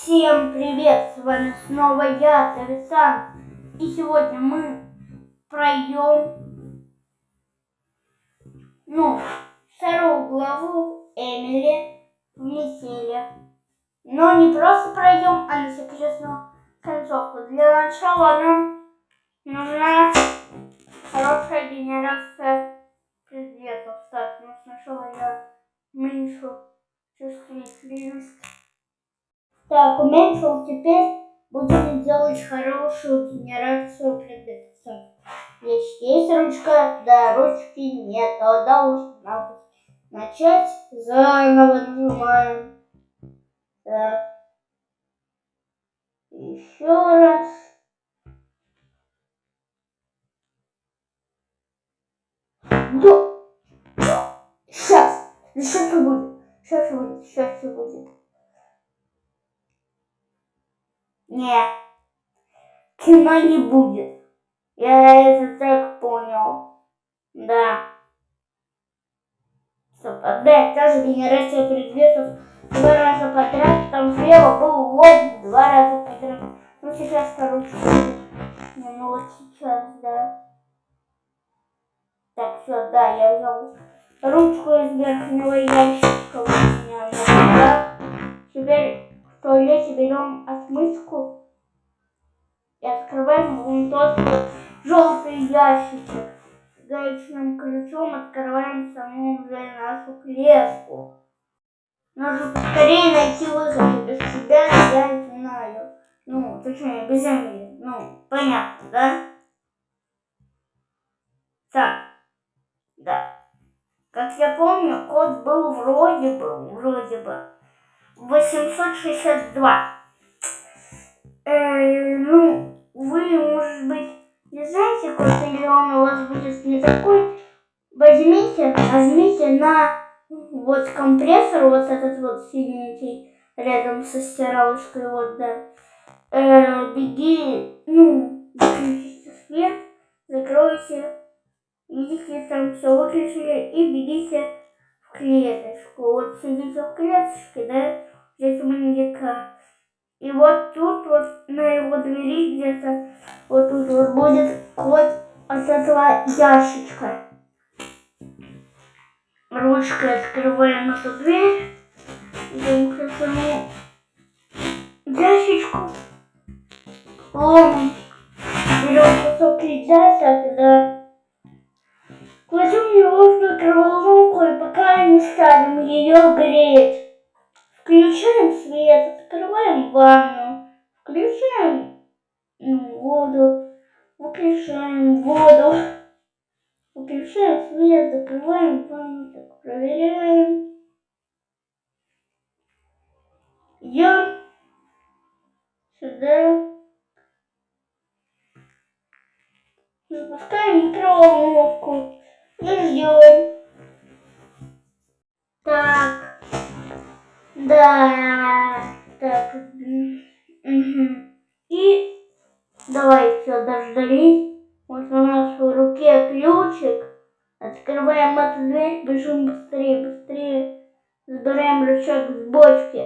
Всем привет! С вами снова я, Тависан. И сегодня мы пройдем, вторую главу Эмили в Мессиле. Но не просто пройдем, а на секретную концовку. Для начала нам нужна хорошая генерация предметов. Так, но сначала я уменьшу чувствительность. Так, уменьшил, теперь будем делать хорошую генерацию предметов. Есть ручка, да, ручки нет, тогда надо начать, заново нажимаем. Так, еще раз. Сейчас все будет, сейчас все будет. Нет, кино не будет. Я это так понял. Да. Стоп, опять та же генерация предметов 2 раза подряд. Там слева был лоб 2 раза подряд. Ну сейчас короче. Ну вот сейчас, да. Так, все, да, я взял ручку из верхнего ящичка у меня. Да. Теперь в туалете берем отмычку и открываем вон тот вот желтый ящичек. Гаечным ключом открываем саму уже нашу клетку. Нужно поскорее найти выход. Без тебя я знаю. Точнее, без Эмили. Понятно, да? Так, да. Как я помню, код был вроде бы 862. Вы, может быть, не знаете код, или он у вас будет не такой? Нажмите на вот компрессор, вот этот вот синенький, рядом со стиралочкой, вот, да. Выключите свет, закройте, видите, там все выключили, и бегите в клеточку. Вот сидите в клеточке, да, здесь маньяка. И вот тут вот на его двери где-то, вот тут вот будет код от этого ящичка. Ручкой открываем эту дверь, идем к этому ящичку, ломом, берем кусок льда, тогда кладем его в микроволновку и пока не ставим ее греть. Включаем свет, открываем ванну, включаем воду, выключаем воду, выключаем свет, закрываем ванну, так проверяем. Идем сюда. Запускаем микроволновку и ждем. Так. Да. Так. И давай, все, дождались. Вот у нас в руке ключик. Открываем эту дверь, бежим быстрее. Забираем рычаг с бочки.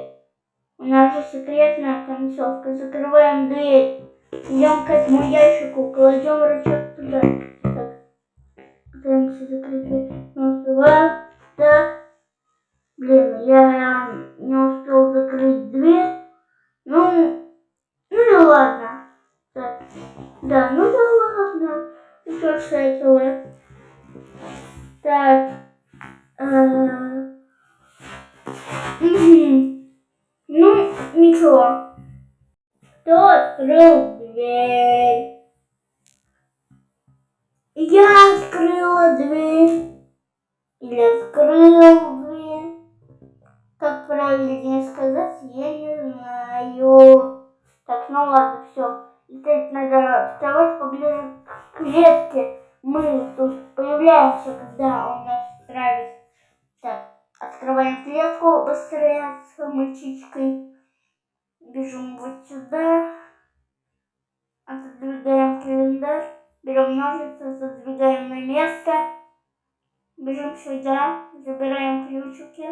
У нас же секретная концовка. Закрываем дверь. Идем к этому ящику, кладем рычаг туда. Так. Пытаемся закрыть дверь. Не успеваю. Так. Я не успел закрыть дверь. Ну и ладно. Так. Да, ладно. И что с этого? Так. Ничего. Кто открыл дверь? Я открыла дверь. Или открыл дверь. Как правильнее сказать, я не знаю. Так, ладно, все. Теперь надо вставать поближе к клетке. Мы тут появляемся, когда он нас травит. Так, открываем клетку быстрее с мальчичкой. Бежим вот сюда. Отодвигаем календарь. Берем ножницы, задвигаем на место. Бежим сюда. Забираем ключики.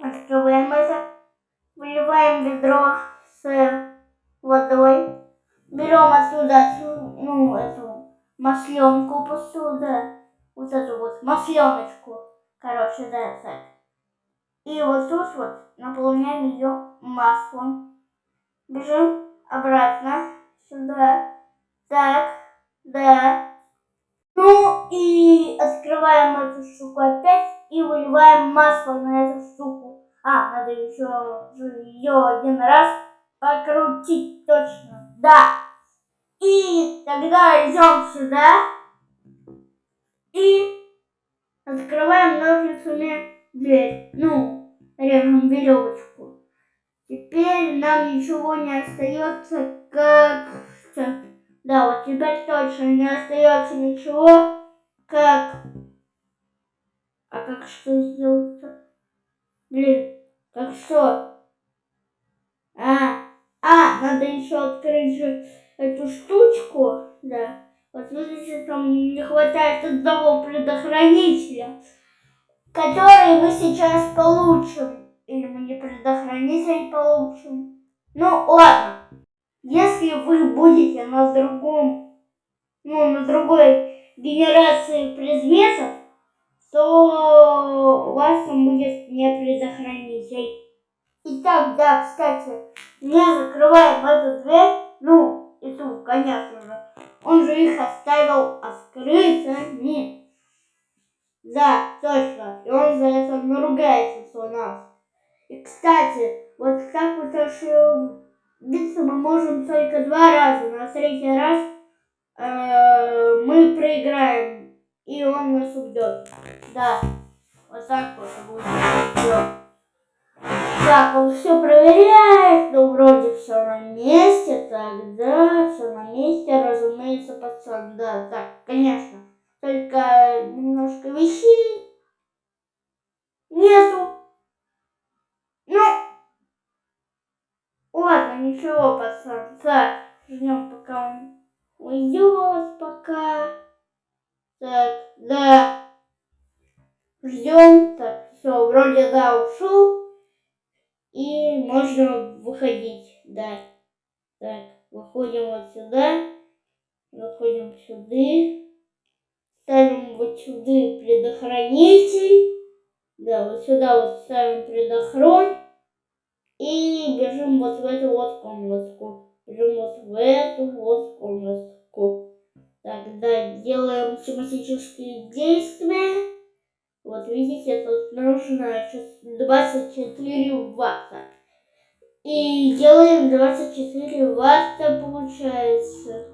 Открываем это. выливаем ведро с водой, берем отсюда, ну, эту масленку посуда, вот эту вот масленочку, короче, да, так. И вот тут вот наполняем ее маслом. Бежим обратно сюда. Так, да. Ну и открываем эту штуку опять и выливаем масло на эту штуку. Надо еще ее один раз покрутить точно. Да. И тогда идем сюда и открываем ножницами дверь. Ну, режем веревочку. Теперь нам ничего не остается, как... Да, вот теперь точно не остается ничего, как... как что сделать-то? Блин, как что? Надо еще открыть же эту штучку, да. Вот видите, там не хватает одного предохранителя, который мы сейчас получим. Или мы не предохранитель получим. Ну, ладно. Если вы будете на на другой генерации предметов, то у вас там будет не предохранитель. Итак, да, кстати, не закрываем эту дверь, ну, и ту, конечно же. Он же их оставил открытыми. Да, точно. И он за это наругается у нас. И, кстати, вот так вот ошибиться мы можем только 2 раза. На третий раз мы проиграем, и он нас убьет. Да, вот так вот будет. Все. Так, он все проверяет, ну вроде все на месте, тогда все на месте, разумеется, пацан, да, так, конечно, только немножко вещей нету. Ну, ладно, ничего, пацан, так, ждем, пока он уйдет, пока, так, да, ждем, так, все, вроде, да, ушел, и можно выходить, да, так, выходим вот сюда. Заходим сюда, ставим вот сюда предохранитель, да, вот сюда вот ставим предохрон и бежим вот в эту вот комнатку, бежим вот в эту вот комнатку. Тогда делаем тематические действия. Вот видите, тут нужно 24 ватта. И делаем 24 ватта, получается.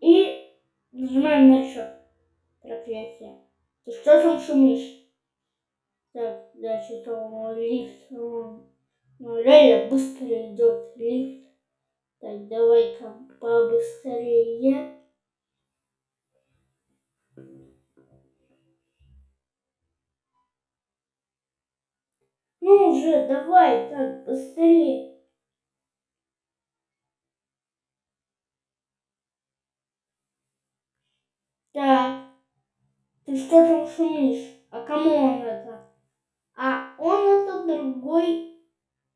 И нажимаем на счет проклятия. Ты что там шумишь? Так, да, что-то лифт, реально быстро идет лифт. Так, давай-ка побыстрее. Ну уже, давай, так, быстрее. Так, ты что там шумишь? А кому он это? Он это другой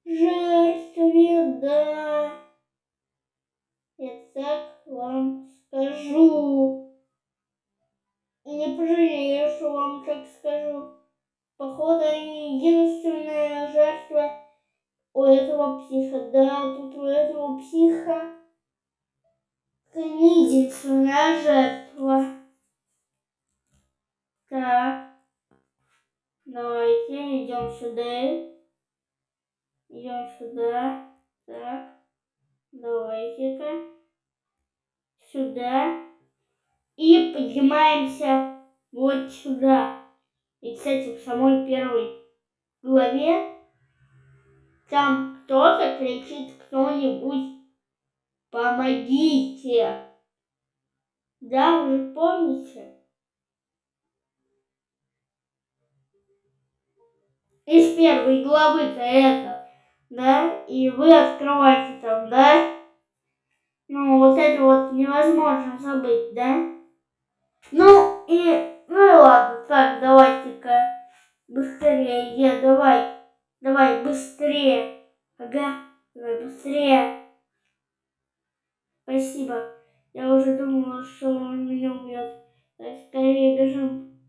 жертве, да. Я так вам скажу. И не пожалею, что вам так скажу. Походу, они единственная жертва у этого психа. Да, тут у этого психа не единственная жертва. Так, давайте идем сюда. Идем сюда. Так, давайте-ка сюда. И поднимаемся вот сюда. И, кстати, в самой первой главе там кто-то кричит, кто-нибудь, помогите. Да, вы же помните? Из первой главы-то это, да? И вы открываете там, да? Ну, вот это вот невозможно забыть, да? Ну и ладно, так, давайте-ка быстрее, давай. Давай быстрее. Ага, давай быстрее. Спасибо. Я уже думала, что он меня убьет. Так, скорее бежим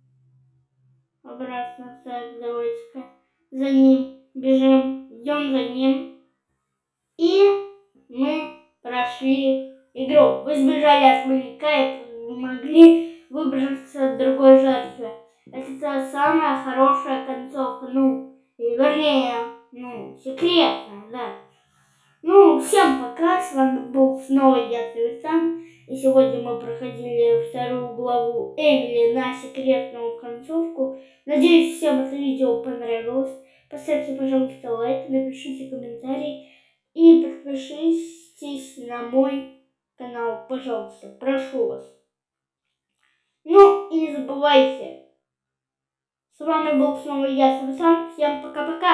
обратно. Так, давайте-ка за ним бежим. Идем за ним. И мы прошли игру. Вы сбежали от маньяка и могли выбраться от другой жертвы. Это самая хорошая концовка. Вернее, секретная, да. Всем пока, с вами был снова я, Сависан, и сегодня мы проходили вторую главу Эмили на секретную концовку. Надеюсь, всем это видео понравилось. Поставьте, пожалуйста, лайк, напишите комментарий и подпишитесь на мой канал, пожалуйста, прошу вас. И не забывайте, с вами был снова я, Сависан, всем пока-пока.